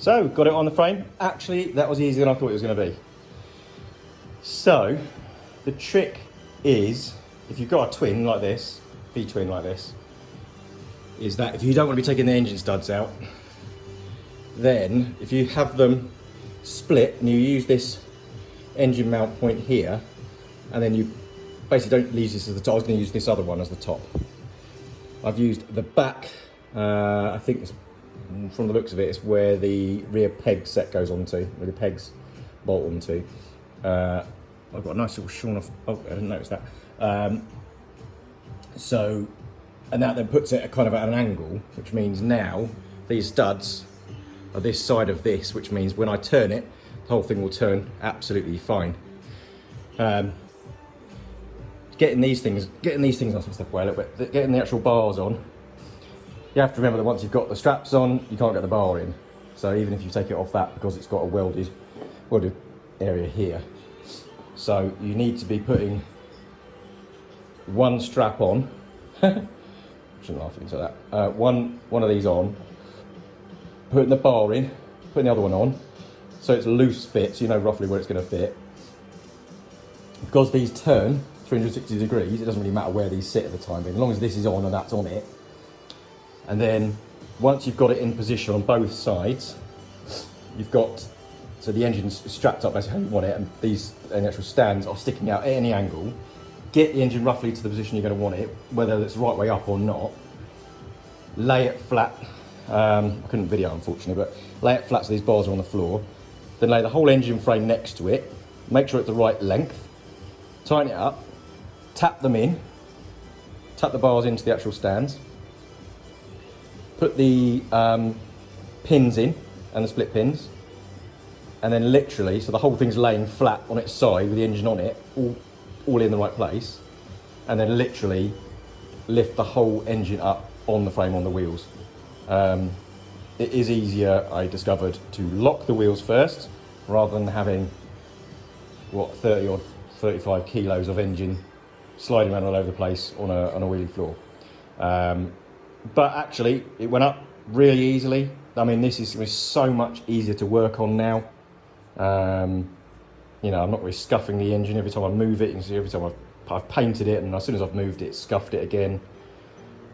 So, got it on the frame. Actually, that was easier than I thought it was going to be. So, the trick is, if you've got a twin like this, V-twin like this, is that if you don't want to be taking the engine studs out, then if you have them split and you use this engine mount point here, and then you basically don't use this as the top. I was going to use this other one as the top. I've used the back, I think it's, from the looks of it, it's where the rear peg set goes onto, where the pegs bolt onto. I've got a nice little shorn off, oh, I didn't notice that. So, and that then puts it kind of at an angle, which means now these studs are this side of this, which means when I turn it, the whole thing will turn absolutely fine. Getting these things, I'll step away a little bit, getting the actual bars on, you have to remember that once you've got the straps on, you can't get the bar in. So even if you take it off that, because it's got a welded area here. So you need to be putting one strap on, shouldn't laugh into that, one of these on, putting the bar in, putting the other one on, so it's loose fit, so you know roughly where it's going to fit. Because these turn 360 degrees, it doesn't really matter where these sit at the time being, as long as this is on and that's on it. And then once you've got it in position on both sides, you've got, so the engine's strapped up basically how you want it, and these actual stands are sticking out at any angle. Get the engine roughly to the position you're going to want it, whether it's the right way up or not. Lay it flat. I couldn't video unfortunately, but lay it flat so these bars are on the floor. Then lay the whole engine frame next to it. Make sure it's the right length. Tighten it up. Tap them in. Tap the bars into the actual stands. Put the pins in and the split pins. And then literally, so the whole thing's laying flat on its side with the engine on it, all in the right place. And then literally lift the whole engine up on the frame, on the wheels. It is easier, I discovered, to lock the wheels first, rather than having, what, 30 or 35 kilos of engine sliding around all over the place on a wheelie floor. But actually, it went up really easily. I mean, this is so much easier to work on now. You know, I'm not really scuffing the engine every time I move it. You can see every time I've painted it, and as soon as I've moved it, scuffed it again.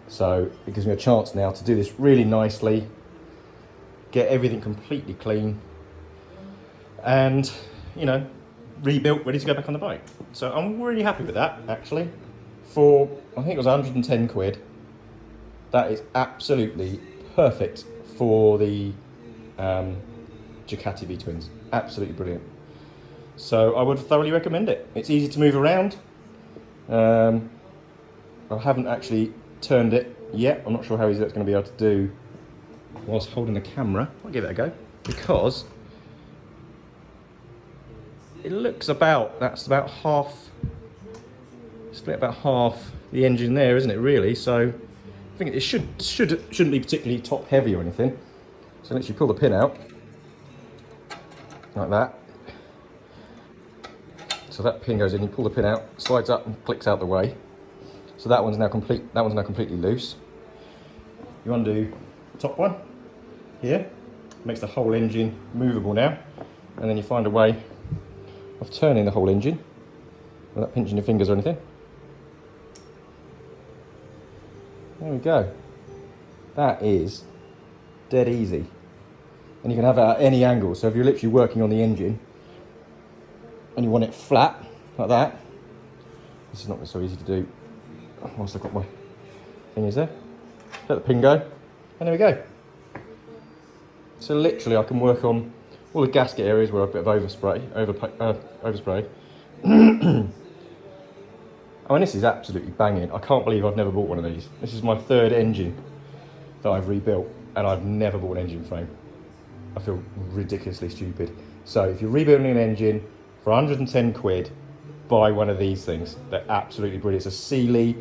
So it gives me a chance now to do this really nicely, get everything completely clean, and, you know, rebuilt, ready to go back on the bike. So I'm really happy with that, actually. For, I think it was 110 quid, that is absolutely perfect for the Ducati V-twins. Absolutely brilliant. So I would thoroughly recommend it. It's easy to move around. I haven't actually turned it yet. I'm not sure how easy that's going to be able to do whilst holding the camera. I'll give it a go, because it looks about, that's about half, split about half the engine there, isn't it, really? So I think it shouldn't be particularly top heavy or anything. So let's you pull the pin out like that. So that pin goes in, you pull the pin out, slides up and clicks out the way. So that one's now complete. That one's now completely loose. You undo the top one here, makes the whole engine movable now, and then you find a way of turning the whole engine without pinching your fingers or anything. There we go. That is dead easy, and you can have it at any angle. So if you're literally working on the engine and you want it flat like that, this is not so easy to do. Whilst I've got my thingies there, let the pin go, and there we go. So literally I can work on all the gasket areas where I've got a bit of overspray. I mean, this is absolutely banging. I can't believe I've never bought one of these. This is my third engine that I've rebuilt, and I've never bought an engine frame. I feel ridiculously stupid. So if you're rebuilding an engine for 110 quid, buy one of these things. They're absolutely brilliant. It's a Sealey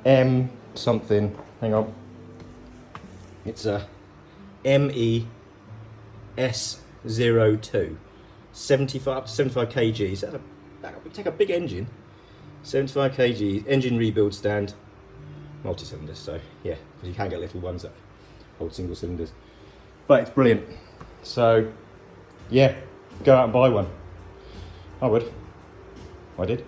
M something. Hang on. It's a MES02. 75 kg. So that would take a big engine. 75 kg engine rebuild stand, multi-cylinders. So yeah, because you can get little ones that hold single cylinders. But it's brilliant. So yeah, go out and buy one. I would. I did.